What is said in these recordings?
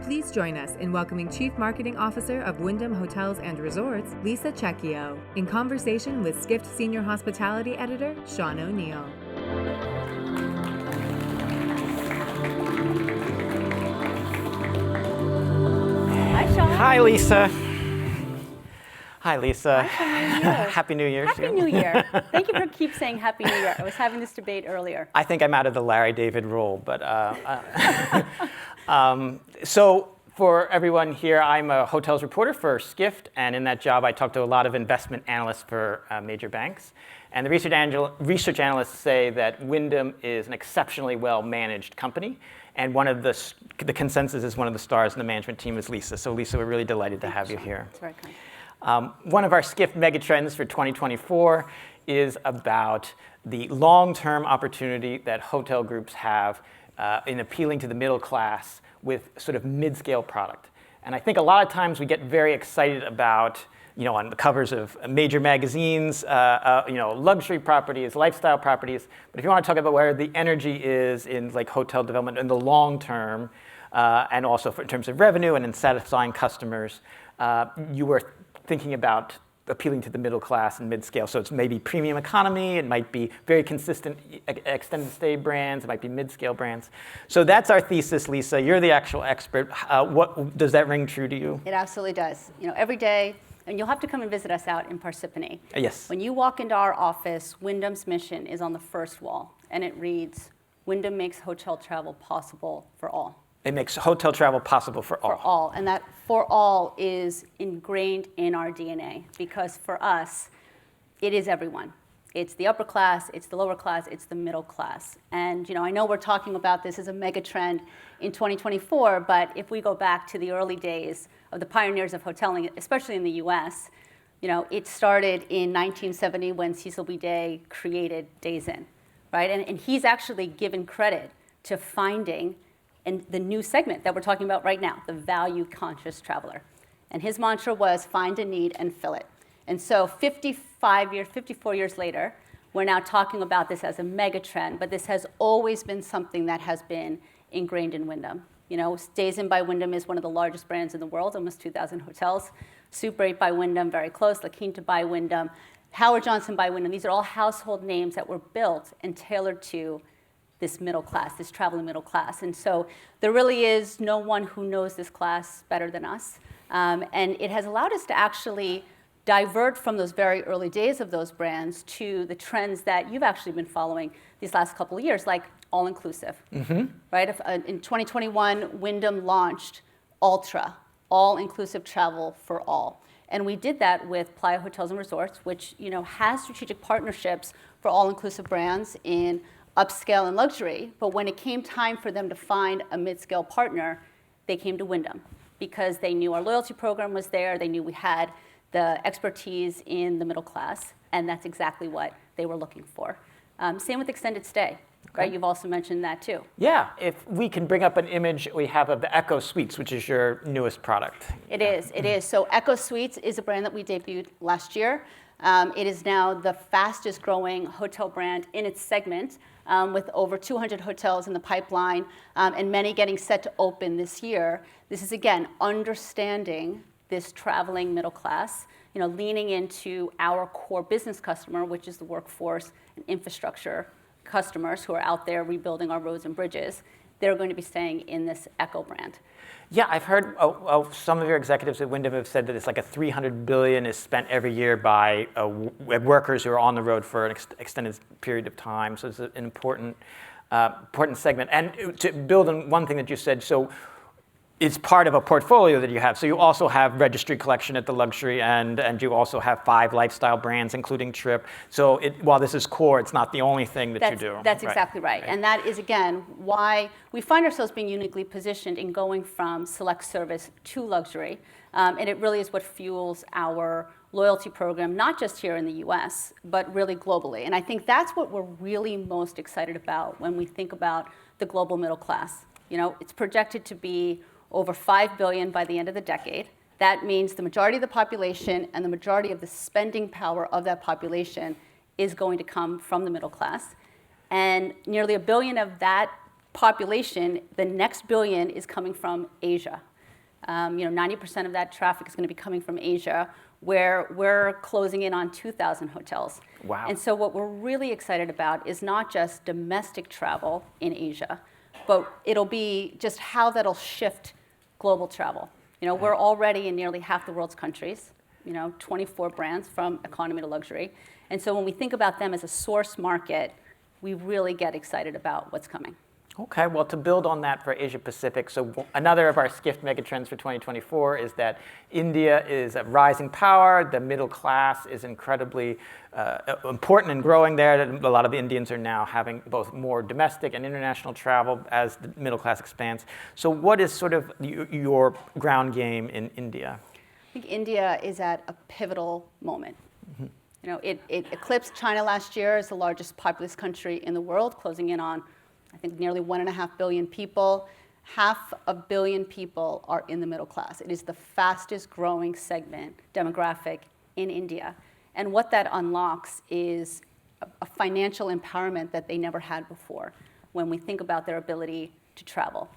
Please join us in welcoming Chief Marketing Officer of Wyndham Hotels and Resorts, Lisa Checchio, in conversation with Skift Senior Hospitality Editor, Sean O'Neill. Hi, Sean. Hi, Lisa. Hi, Lisa. Happy New Year. Happy New Year. Happy New Year. Thank you for keep saying Happy New Year. I was having this debate earlier. I think I'm out of the Larry David rule, but so for everyone here, I'm a hotels reporter for Skift, and in that job, I talk to a lot of investment analysts for major banks. And the research analysts say that Wyndham is an exceptionally well-managed company, and one of the consensus is one of the stars in the management team is Lisa. So Lisa, we're really delighted to have you here. That's very kind. One of our Skift Megatrends for 2024 is about the long-term opportunity that hotel groups have in appealing to the middle class with sort of mid-scale product. And I think a lot of times we get very excited about, on the covers of major magazines, luxury properties, lifestyle properties. But if you want to talk about where the energy is in like hotel development in the long term, and also in terms of revenue and in satisfying customers, you were thinking about appealing to the middle class and mid-scale. So it's maybe premium economy, it might be very consistent extended stay brands, it might be mid-scale brands. So that's our thesis, Lisa. You're the actual expert. What does that ring true to you? It absolutely does. Every day, and you'll have to come and visit us out in Parsippany. Yes. When you walk into our office, Wyndham's Mission is on the first wall, and it reads, Wyndham makes hotel travel possible for all. It makes hotel travel possible for all. For all, and that for all is ingrained in our DNA, because for us, it is everyone. It's the upper class, it's the lower class, it's the middle class. And I know we're talking about this as a mega trend in 2024, but if we go back to the early days of the pioneers of hoteling, especially in the US, it started in 1970 when Cecil B. Day created Days Inn, right? And he's actually given credit to finding and the new segment that we're talking about right now, the value-conscious traveler. And his mantra was find a need and fill it. And so 54 years later, we're now talking about this as a mega trend, but this has always been something that has been ingrained in Wyndham. Days Inn by Wyndham is one of the largest brands in the world, almost 2,000 hotels. Super 8 by Wyndham, very close. La Quinta by Wyndham. Howard Johnson by Wyndham. These are all household names that were built and tailored to this middle class, this traveling middle class. And so there really is no one who knows this class better than us. And it has allowed us to actually divert from those very early days of those brands to the trends that you've actually been following these last couple of years, like all-inclusive, right? In 2021, Wyndham launched Ultra, all-inclusive travel for all. And we did that with Playa Hotels and Resorts, which has strategic partnerships for all-inclusive brands in upscale and luxury, but when it came time for them to find a mid-scale partner, they came to Wyndham because they knew our loyalty program was there, they knew we had the expertise in the middle class, and that's exactly what they were looking for. Same with extended stay, right? You've also mentioned that too. Yeah, if we can bring up an image we have of the Echo Suites, which is your newest product. It is. So Echo Suites is a brand that we debuted last year. It is now the fastest growing hotel brand in its segment, with over 200 hotels in the pipeline and many getting set to open this year. This is, again, understanding this traveling middle class, leaning into our core business customer, which is the workforce and infrastructure customers who are out there rebuilding our roads and bridges. They're going to be staying in this Echo brand. Yeah, I've heard some of your executives at Wyndham have said that it's like $300 billion is spent every year by workers who are on the road for an extended period of time. So it's an important segment. And to build on one thing that you said, so it's part of a portfolio that you have. So you also have Registry Collection at the luxury end, and you also have 5 lifestyle brands, including Trip. So while this is core, it's not the only thing that you do. That's exactly right. And that is, again, why we find ourselves being uniquely positioned in going from select service to luxury. And it really is what fuels our loyalty program, not just here in the US, but really globally. And I think that's what we're really most excited about when we think about the global middle class. It's projected to be over 5 billion by the end of the decade. That means the majority of the population and the majority of the spending power of that population is going to come from the middle class. And nearly 1 billion of that population, the next billion is coming from Asia. 90% of that traffic is going to be coming from Asia, where we're closing in on 2,000 hotels. Wow. And so what we're really excited about is not just domestic travel in Asia, but it'll be just how that'll shift global travel. We're already in nearly half the world's countries, 24 brands from economy to luxury. And so when we think about them as a source market, we really get excited about what's coming. Okay, well, to build on that for Asia Pacific, so another of our Skift Megatrends for 2024 is that India is a rising power. The middle class is incredibly important and growing there. A lot of Indians are now having both more domestic and international travel as the middle class expands. So what is sort of your ground game in India? I think India is at a pivotal moment. It eclipsed China last year as the largest populous country in the world, closing in on, I think, nearly 1.5 billion people. 500 million people are in the middle class. It is the fastest growing demographic in India. And what that unlocks is a financial empowerment that they never had before when we think about their ability to travel.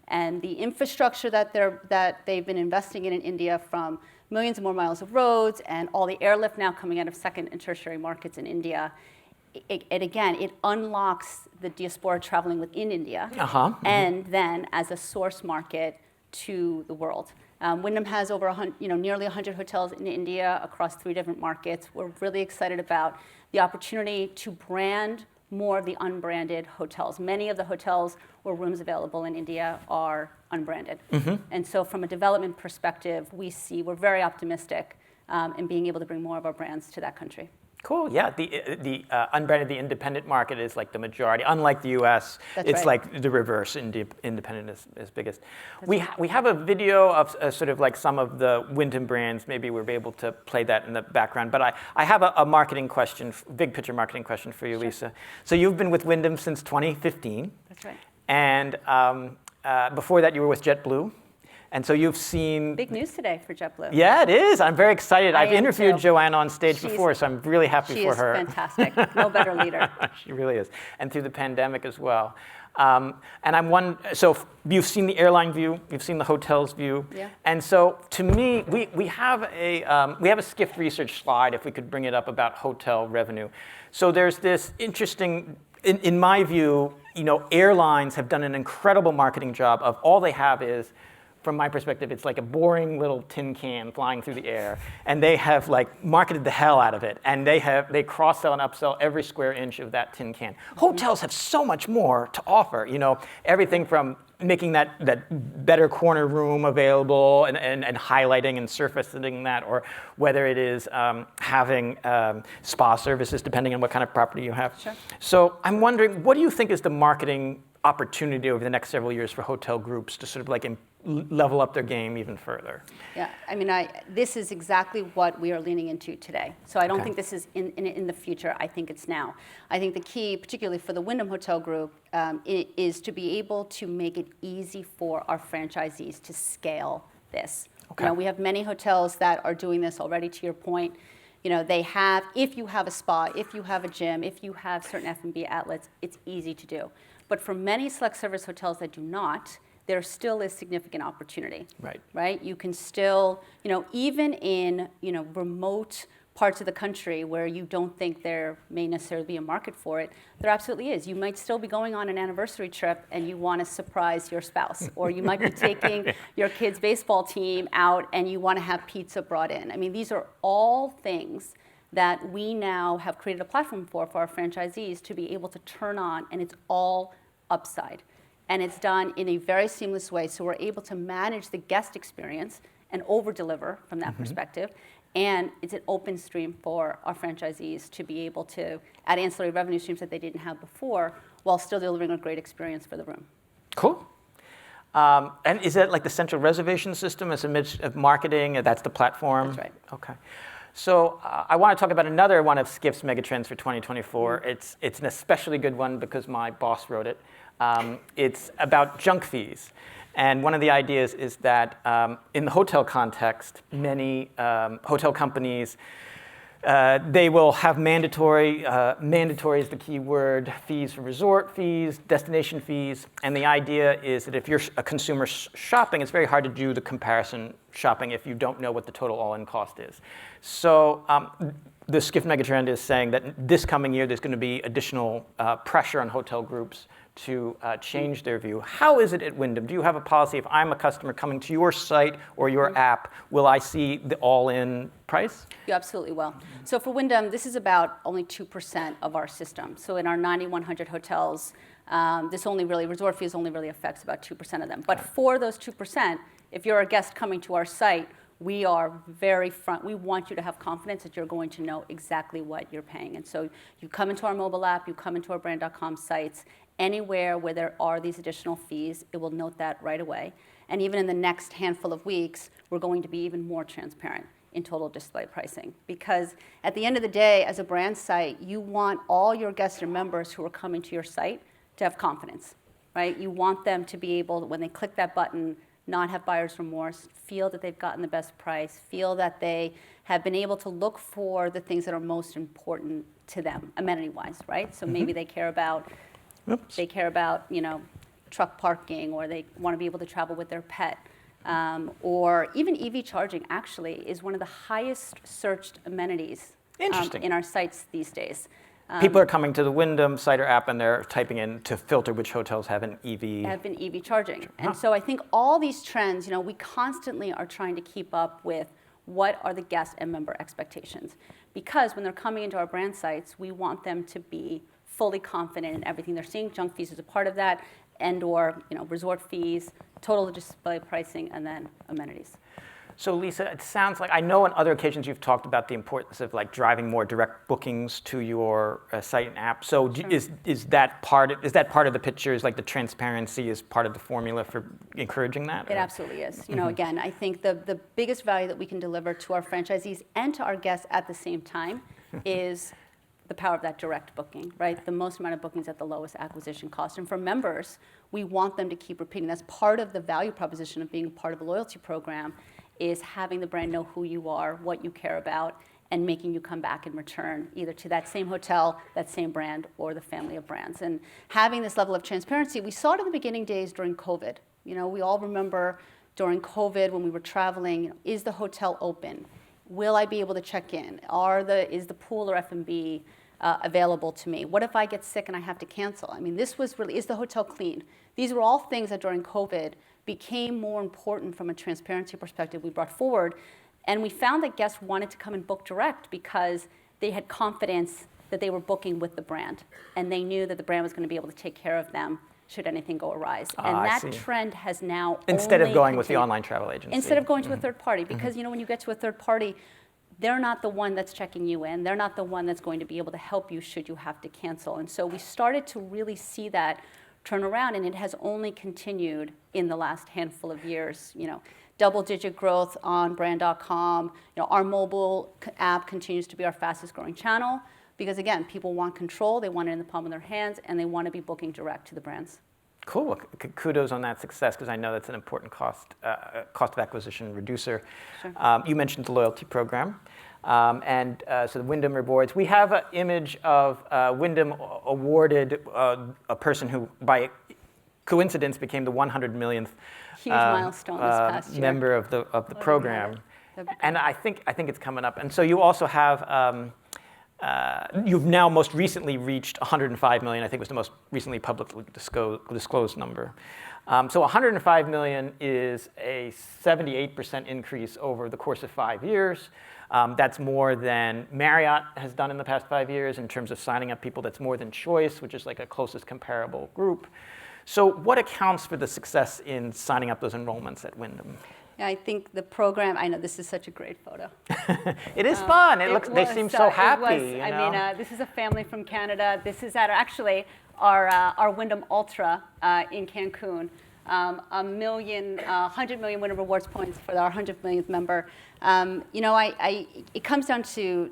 And the infrastructure that they've been investing in India, from millions of more miles of roads and all the airlift now coming out of second and tertiary markets in India, it unlocks the diaspora traveling within India, and then as a source market to the world. Wyndham has over nearly 100 hotels in India across 3 different markets. We're really excited about the opportunity to brand more of the unbranded hotels. Many of the hotels or rooms available in India are unbranded. And so from a development perspective, we're very optimistic in being able to bring more of our brands to that country. Cool. Yeah, the unbranded, the independent market is like the majority. Unlike the U.S., That's it's right. like the reverse. Independent is biggest. We have a video of sort of like some of the Wyndham brands. Maybe we'll be able to play that in the background. But I have a marketing question, big picture marketing question for you, Sure. Lisa. So you've been with Wyndham since 2015. That's right. And before that, you were with JetBlue. And so you've seen... Big news today for JetBlue. Yeah, it is. I'm very excited. I've interviewed too. Joanne on stage before, so I'm really happy for her. She is fantastic. No better leader. She really is. And through the pandemic as well. So you've seen the airline view, you've seen the hotels view. Yeah. And so to me, we have a Skift research slide, if we could bring it up, about hotel revenue. So there's this interesting, in my view, airlines have done an incredible marketing job of all they have is, from my perspective, it's like a boring little tin can flying through the air, and they have like marketed the hell out of it, and they cross-sell and upsell every square inch of that tin can. Hotels have so much more to offer, everything from making that better corner room available and highlighting and surfacing that, or whether it is having spa services, depending on what kind of property you have. Sure. So I'm wondering, what do you think is the marketing opportunity over the next several years for hotel groups to sort of like level up their game even further? Yeah, I mean, this is exactly what we are leaning into today. So I don't think this is in the future. I think it's now. I think the key, particularly for the Wyndham Hotel Group, is to be able to make it easy for our franchisees to scale this. Okay. We have many hotels that are doing this already, to your point. They have, if you have a spa, if you have a gym, if you have certain F&B outlets, it's easy to do. But for many select service hotels that do not, there still is significant opportunity. Right? You can still, even in, remote parts of the country where you don't think there may necessarily be a market for it, there absolutely is. You might still be going on an anniversary trip and you want to surprise your spouse, or you might be taking your kids' baseball team out and you want to have pizza brought in. I mean, these are all things that we now have created a platform for our franchisees to be able to turn on, and it's all upside. And it's done in a very seamless way, so we're able to manage the guest experience and over-deliver from that perspective. And it's an open stream for our franchisees to be able to add ancillary revenue streams that they didn't have before, while still delivering a great experience for the room. Cool. And is that like the central reservation system as a mix of marketing? That's the platform? That's right. Okay. So I want to talk about another one of Skift's megatrends for 2024. It's an especially good one because my boss wrote it. It's about junk fees. And one of the ideas is that in the hotel context, many hotel companies They will have mandatory is the key word, fees for resort fees, destination fees, and the idea is that if you're a consumer shopping, it's very hard to do the comparison shopping if you don't know what the total all-in cost is. So the Skift Megatrend is saying that this coming year there's going to be additional pressure on hotel groups to change their view. How is it at Wyndham? Do you have a policy? If I'm a customer coming to your site or your app, will I see the all-in price? You absolutely will. So for Wyndham, this is about only 2% of our system. So in our 9,100 hotels, resort fees only really affects about 2% of them. But for those 2%, if you're a guest coming to our site, we are very front. We want you to have confidence that you're going to know exactly what you're paying. And so you come into our mobile app, you come into our brand.com sites, anywhere where there are these additional fees, it will note that right away. And even in the next handful of weeks, we're going to be even more transparent in total display pricing. Because at the end of the day, as a brand site, you want all your guests and members who are coming to your site to have confidence, right? You want them to be able, when they click that button, not have buyer's remorse, feel that they've gotten the best price, feel that they have been able to look for the things that are most important to them, amenity-wise, right? So maybe they care about truck parking, or they want to be able to travel with their pet. Or even EV charging actually is one of the highest searched amenities in our sites these days. People are coming to the Wyndham site or app and they're typing in to filter which hotels have an EV. Have been EV charging. And so I think all these trends, we constantly are trying to keep up with what are the guest and member expectations. Because when they're coming into our brand sites, we want them to be fully confident in everything they're seeing. Junk fees is a part of that, and/or resort fees, total display pricing, and then amenities. So Lisa, it sounds like, I know on other occasions you've talked about the importance of driving more direct bookings to your site and app. So Sure. is that part of the picture? Is the transparency is part of the formula for encouraging that? It absolutely is. Again, I think the biggest value that we can deliver to our franchisees and to our guests at the same time is the power of that direct booking, right? The most amount of bookings at the lowest acquisition cost. And for members, we want them to keep repeating. That's part of the value proposition of being part of a loyalty program, is having the brand know who you are, what you care about, and making you come back and return either to that same hotel, that same brand, or the family of brands. And having this level of transparency, we saw it in the beginning days during COVID. We all remember during COVID when we were traveling, is the hotel open? Will I be able to check in? Is the pool or F&B available to me? What if I get sick and I have to cancel? This was really, is the hotel clean? These were all things that during COVID became more important from a transparency perspective we brought forward. And we found that guests wanted to come and book direct because they had confidence that they were booking with the brand. And they knew that the brand was going to be able to take care of them should anything go awry. And that trend has now Instead of going with the online travel agency. Instead of going to a third party. Because when you get to a third party, they're not the one that's checking you in. They're not the one that's going to be able to help you should you have to cancel. And so we started to really see that turn around, and it has only continued in the last handful of years. Double-digit growth on brand.com. Our mobile app continues to be our fastest growing channel because, again, people want control. They want it in the palm of their hands, and they want to be booking direct to the brands. Cool. Kudos on that success, because I know that's an important cost of acquisition reducer. Sure. You mentioned the loyalty program. So the Windom Rewards. We have an image of Wyndham awarded a person who, by coincidence, became the 100 millionth huge milestone this past year. Member of the program. And I think it's coming up. And so you also have. You've now most recently reached 105 million. I think was the most recently publicly disclosed number. So 105 million is a 78% increase over the course of 5 years. That's more than Marriott has done in the past 5 years in terms of signing up people. That's more than Choice, which is a closest comparable group. So what accounts for the success in signing up those enrollments at Wyndham? Yeah, I think the program, I know this is such a great photo. It is fun. They seem so happy. This is a family from Canada. This is at actually our Wyndham Ultra in Cancun. 100 million Windom Rewards points for our 100 millionth member. It comes down to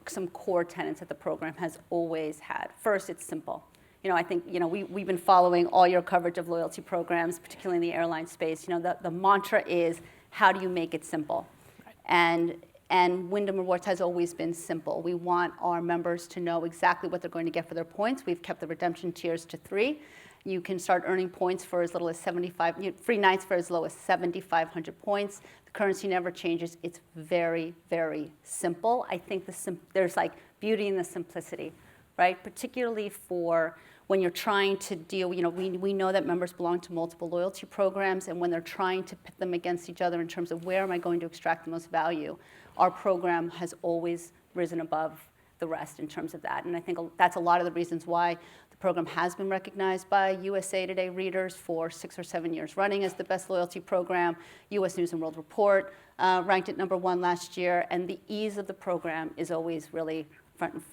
some core tenets that the program has always had. First, it's simple. I think we've been following all your coverage of loyalty programs, particularly in the airline space. The mantra is, how do you make it simple? Right. And And Windom Rewards has always been simple. We want our members to know exactly what they're going to get for their points. We've kept the redemption tiers to 3. You can start earning points for as little as 75, free nights for as low as 7,500 points. The currency never changes. It's very, very simple. I think there's like beauty in the simplicity, right? Particularly for when you're trying to deal, we know that members belong to multiple loyalty programs, and when they're trying to pit them against each other in terms of where am I going to extract the most value, our program has always risen above the rest in terms of that. And I think that's a lot of the reasons why the program has been recognized by USA Today readers for 6 or 7 years running as the best loyalty program. US News and World Report ranked it #1 last year, and the ease of the program is always really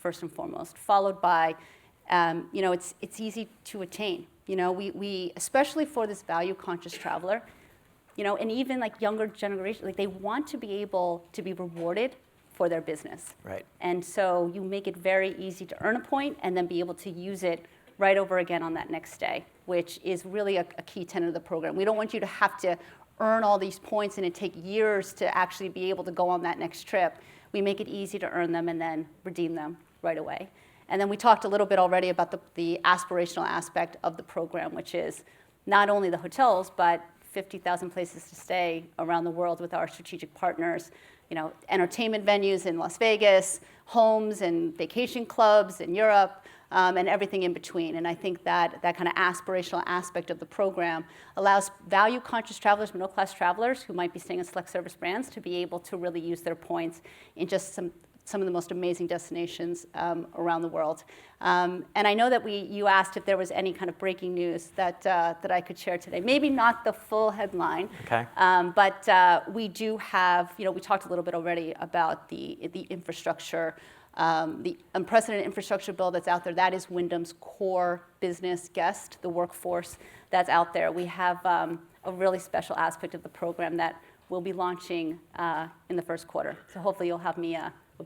first and foremost, followed by it's easy to attain. We especially for this value-conscious traveler, and even like younger generation, like they want to be able to be rewarded for their business. Right. And so you make it very easy to earn a point and then be able to use it right over again on that next day, which is really a key tenet of the program. We don't want you to have to earn all these points and it take years to actually be able to go on that next trip. We make it easy to earn them and then redeem them right away. And then we talked a little bit already about the aspirational aspect of the program, which is not only the hotels, but 50,000 places to stay around the world with our strategic partners, entertainment venues in Las Vegas, homes and vacation clubs in Europe, and everything in between. And I think that kind of aspirational aspect of the program allows value-conscious travelers, middle-class travelers who might be staying in select service brands to be able to really use their points in just some of the most amazing destinations around the world. And I know that you asked if there was any kind of breaking news that I could share today. Maybe not the full headline, okay. But we do have, we talked a little bit already about the infrastructure, the unprecedented infrastructure bill that's out there. That is Wyndham's core business guest, the workforce that's out there. We have a really special aspect of the program that we'll be launching in the first quarter. So hopefully you'll have me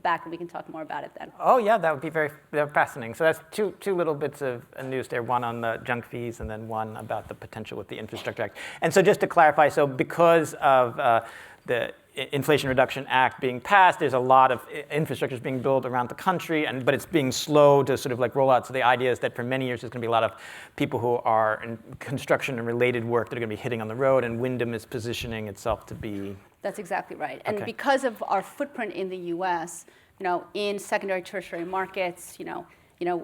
back and we can talk more about it then. Oh yeah, that would be very fascinating. So that's two little bits of news there, one on the junk fees and then one about the potential with the Infrastructure Act. And so just to clarify, so because of the Inflation Reduction Act being passed, there's a lot of infrastructure being built around the country, but it's being slow to sort of like roll out. So the idea is that for many years there's going to be a lot of people who are in construction and related work that are going to be hitting on the road, and Wyndham is positioning itself to be. That's exactly right. And okay. Because of our footprint in the U.S., in secondary, tertiary markets,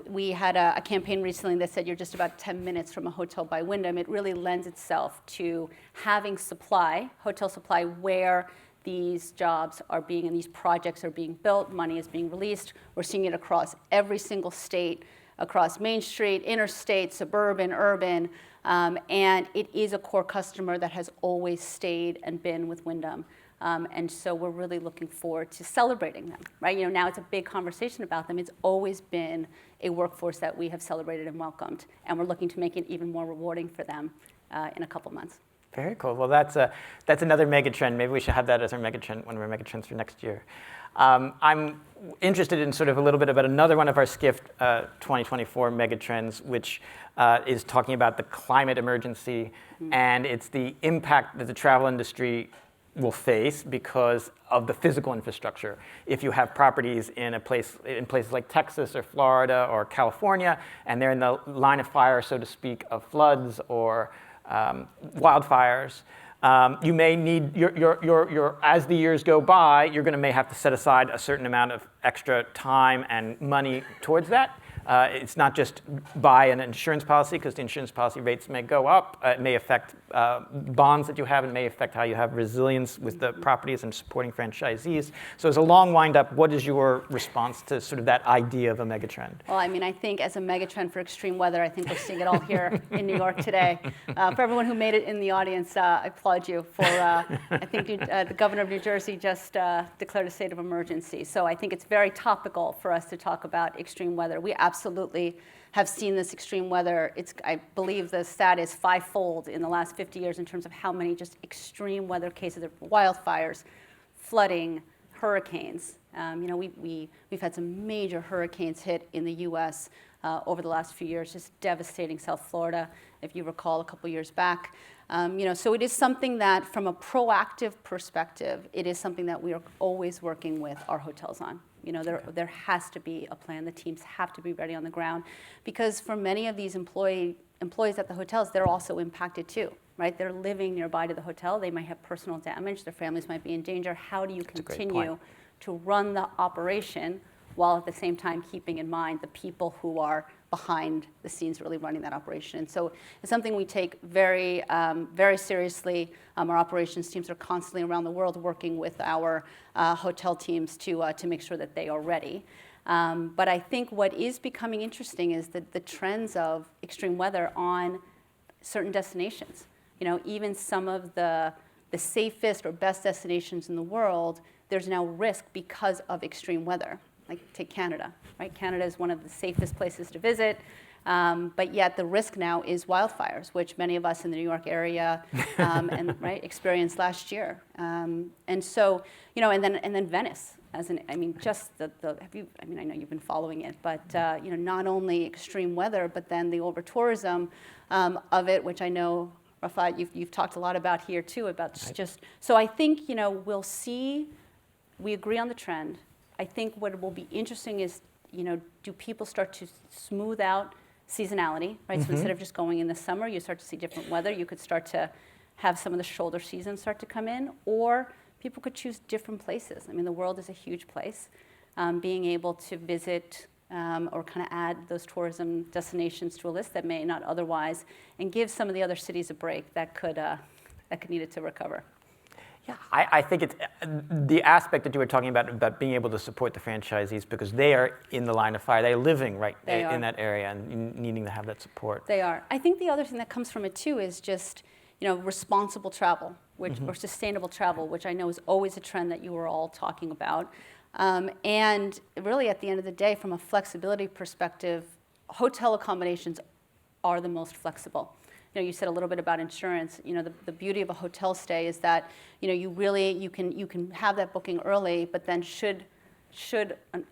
we had a campaign recently that said you're just about 10 minutes from a hotel by Wyndham. It really lends itself to having supply, hotel supply, where these jobs are being and these projects are being built, money is being released. We're seeing it across every single state, across Main Street, interstate, suburban, urban, and it is a core customer that has always stayed and been with Wyndham. And so we're really looking forward to celebrating them, right? Now it's a big conversation about them. It's always been a workforce that we have celebrated and welcomed, and we're looking to make it even more rewarding for them in a couple months. Very cool. Well, that's another megatrend. Maybe we should have that as our megatrend, one of our megatrends for next year. I'm interested in sort of a little bit about another one of our Skift 2024 megatrends, which is talking about the climate emergency, and it's the impact that the travel industry will face because of the physical infrastructure. If you have properties in places like Texas or Florida or California, and they're in the line of fire, so to speak, of floods or wildfires, you may need as the years go by, you're going to may have to set aside a certain amount of extra time and money towards that. It's not just buy an insurance policy, because the insurance policy rates may go up. It may affect bonds that you have, and may affect how you have resilience with the properties and supporting franchisees. So as a long wind-up, what is your response to sort of that idea of a megatrend? Well, I think as a megatrend for extreme weather, I think we're seeing it all here in New York today. For everyone who made it in the audience, I applaud you for, I think the governor of New Jersey just declared a state of emergency. So I think it's very topical for us to talk about extreme weather. We absolutely have seen this extreme weather. I believe the stat is 5-fold in the last 50 years in terms of how many just extreme weather cases of wildfires, flooding, hurricanes. We've had some major hurricanes hit in the U.S. Over the last few years, just devastating South Florida, if you recall, a couple years back. So it is something that, from a proactive perspective, it is something that we are always working with our hotels on. There has to be a plan. The teams have to be ready on the ground, because for many of these employees at the hotels, they're also impacted too, right? They're living nearby to the hotel. They might have personal damage. Their families might be in danger. How do you continue to run the operation while at the same time keeping in mind the people who are behind the scenes really running that operation? And so it's something we take very, very seriously. Our operations teams are constantly around the world working with our hotel teams to make sure that they are ready. But I think what is becoming interesting is the trends of extreme weather on certain destinations. Even some of the safest or best destinations in the world, there's now risk because of extreme weather. Like take Canada, right? Canada is one of the safest places to visit, but yet the risk now is wildfires, which many of us in the New York area experienced last year. And so, and then Venice, I know you've been following it, but not only extreme weather, but then the over-tourism of it, which I know, Rafat, you've talked a lot about here too, about so I think, we'll see, we agree on the trend. I think what will be interesting is, do people start to smooth out seasonality, right? Mm-hmm. So instead of just going in the summer, you start to see different weather. You could start to have some of the shoulder seasons start to come in, or people could choose different places. The world is a huge place. Being able to visit or kind of add those tourism destinations to a list that may not otherwise, and give some of the other cities a break that could need it to recover. Yeah, I think it's the aspect that you were talking about being able to support the franchisees, because they are in the line of fire. They're living in that area and needing to have that support. They are. I think the other thing that comes from it too is just, responsible travel, or sustainable travel, which I know is always a trend that you were all talking about. And really, at the end of the day, from a flexibility perspective, hotel accommodations are the most flexible. You said a little bit about insurance. The beauty of a hotel stay is that you can have that booking early, but then should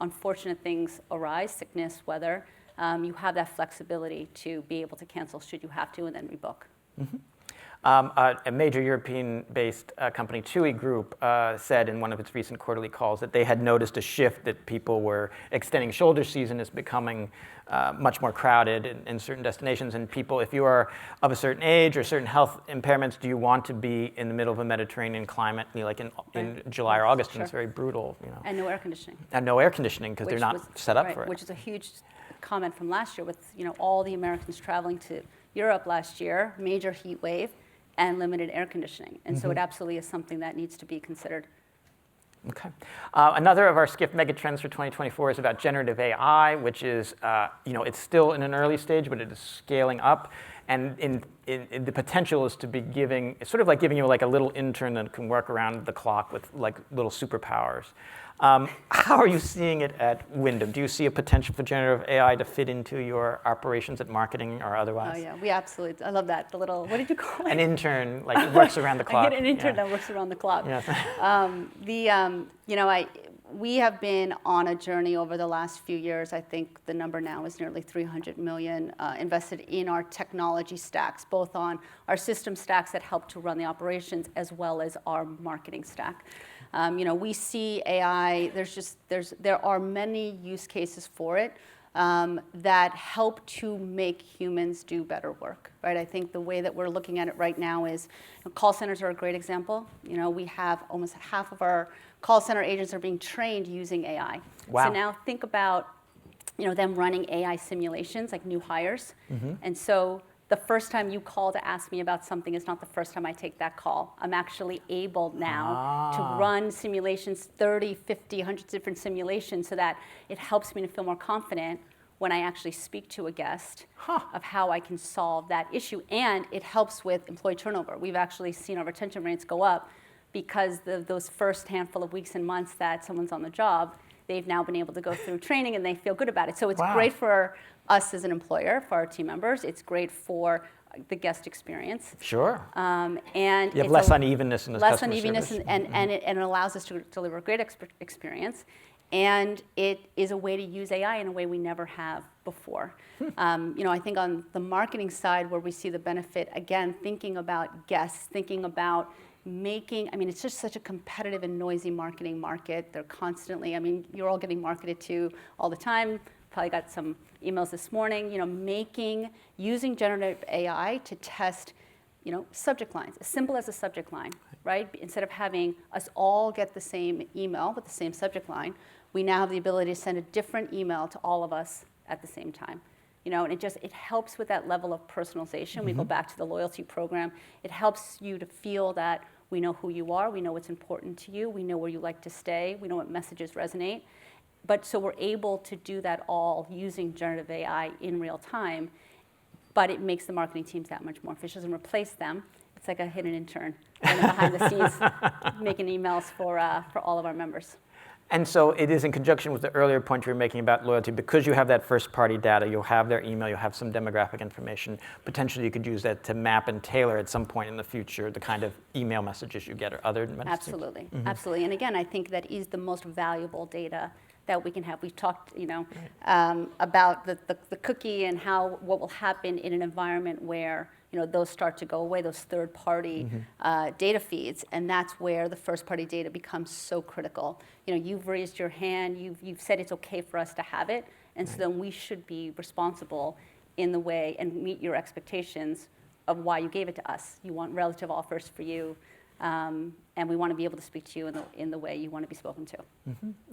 unfortunate things arise, sickness, weather, you have that flexibility to be able to cancel should you have to, and then rebook. Mm-hmm. A major European-based company, TUI Group, said in one of its recent quarterly calls that they had noticed a shift, that people were extending shoulder season is becoming much more crowded in certain destinations. And people, if you are of a certain age or certain health impairments, do you want to be in the middle of a Mediterranean climate, like in July or August, and it's very brutal, And no air conditioning. And no air conditioning, because they're not set up for it. Which is a huge comment from last year with all the Americans traveling to Europe last year, major heat wave, and limited air conditioning. And so it absolutely is something that needs to be considered. Okay. Another of our Skift Megatrends for 2024 is about generative AI, which is, it's still in an early stage, but it is scaling up. And the potential is to be giving you like a little intern that can work around the clock with like little superpowers. How are you seeing it at Wyndham? Do you see a potential for generative AI to fit into your operations at marketing or otherwise? Oh yeah, we absolutely. I love that. The little, what did you call it? An intern, like works around the clock. I get an intern that works around the clock. Yes. We have been on a journey over the last few years. I think the number now is nearly 300 million invested in our technology stacks, both on our system stacks that help to run the operations, as well as our marketing stack. We see AI. There are many use cases for it that help to make humans do better work, right? I think the way that we're looking at it right now is call centers are a great example. We have almost half of our call center agents are being trained using AI. Wow. So now think about them running AI simulations like new hires, and so the first time you call to ask me about something is not the first time I take that call. I'm actually able now to run simulations, 30, 50, 100 different simulations, so that it helps me to feel more confident when I actually speak to a guest of how I can solve that issue. And it helps with employee turnover. We've actually seen our retention rates go up because those first handful of weeks and months that someone's on the job, they've now been able to go through training and they feel good about it. So it's great for us as an employer, for our team members. It's great for the guest experience. Sure. And You have it's less unevenness in the less customer unevenness, service. and it allows us to deliver a great experience. And it is a way to use AI in a way we never have before. I think on the marketing side, where we see the benefit, again, thinking about guests, thinking about it's just such a competitive and noisy marketing market. They're constantly, you're all getting marketed to all the time. Probably got some emails this morning, using generative AI to test, subject lines, as simple as a subject line, right? Instead of having us all get the same email with the same subject line, we now have the ability to send a different email to all of us at the same time. And it helps with that level of personalization. We go back to the loyalty program. It helps you to feel that we know who you are, we know what's important to you, we know where you like to stay, we know what messages resonate. But so we're able to do that all using generative AI in real time, but it makes the marketing teams that much more efficient. And replace them. It's like a hidden intern running behind the scenes, making emails for all of our members. And so it is in conjunction with the earlier point you were making about loyalty. Because you have that first-party data, you'll have their email, you'll have some demographic information. Potentially, you could use that to map and tailor at some point in the future the kind of email messages you get or other messages. Absolutely, absolutely. And again, I think that is the most valuable data that we can have. We've talked, about the cookie and what will happen in an environment where those start to go away, those third-party data feeds, and that's where the first-party data becomes so critical. You've raised your hand, you've said it's okay for us to have it, and so then we should be responsible in the way and meet your expectations of why you gave it to us. You want relative offers for you, and we want to be able to speak to you in the way you want to be spoken to.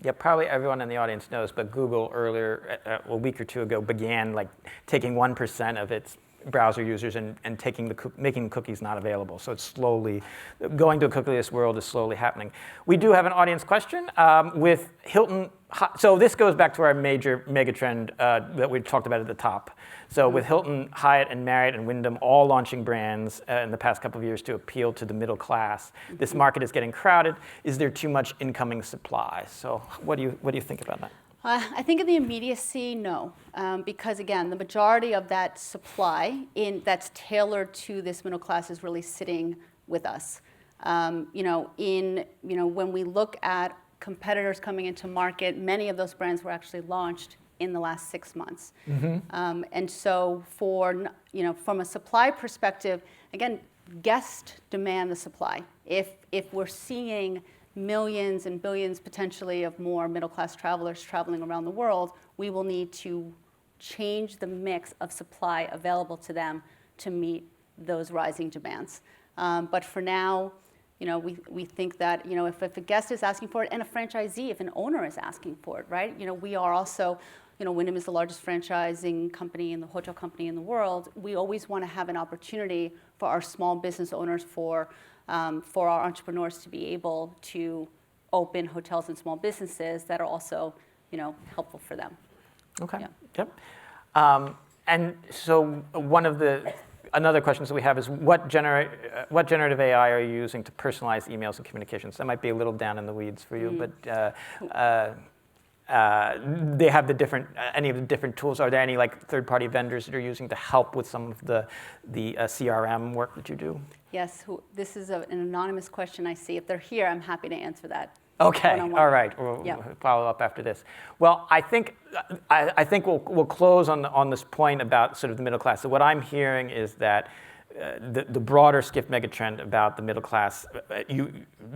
Yeah, probably everyone in the audience knows, but Google earlier, a week or two ago, began taking 1% of its browser users and making cookies not available. So it's slowly, going to a cookieless world is slowly happening. We do have an audience question with Hilton. So this goes back to our major megatrend that we talked about at the top. So with Hilton, Hyatt, and Marriott, and Wyndham all launching brands in the past couple of years to appeal to the middle class, this market is getting crowded. Is there too much incoming supply? So what do you think about that? I think in the immediacy, no, because again, the majority of that supply that's tailored to this middle class is really sitting with us. When we look at competitors coming into market, many of those brands were actually launched in the last 6 months. And so from a supply perspective, again, guests demand the supply. If we're seeing millions and billions potentially of more middle-class travelers traveling around the world, we will need to change the mix of supply available to them to meet those rising demands. But for now, we think that if a guest is asking for it, and a franchisee, if an owner is asking for it, right? We are also, Wyndham is the largest franchising company and the hotel company in the world. We always want to have an opportunity for our small business owners, for our entrepreneurs to be able to open hotels and small businesses that are also, helpful for them. Okay. Yeah. Yep. And so another question that we have is what generative AI are you using to personalize emails and communications? That might be a little down in the weeds for you, but they have any of the different tools. Are there any third-party vendors that you're using to help with some of the CRM work that you do? Yes, this is an anonymous question I see. If they're here, I'm happy to answer that. Okay, one-on-one. all right. We'll follow up after this. Well, I think we'll close on this point about sort of the middle class. So what I'm hearing is that the broader Skift megatrend about the middle class, you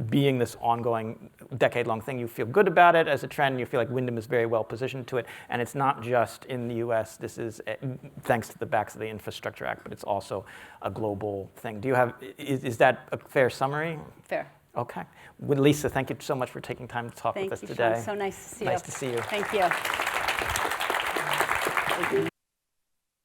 being this ongoing decade-long thing, you feel good about it as a trend. You feel like Wyndham is very well positioned to it, and it's not just in the U.S. This is thanks to the backs of the Infrastructure Act, but it's also a global thing. Is that a fair summary? Fair. Okay. Well, Lisa, thank you so much for taking time to talk with us today. Thank you, Sean. So nice to see you. Nice to see you. Thank you. Thank you.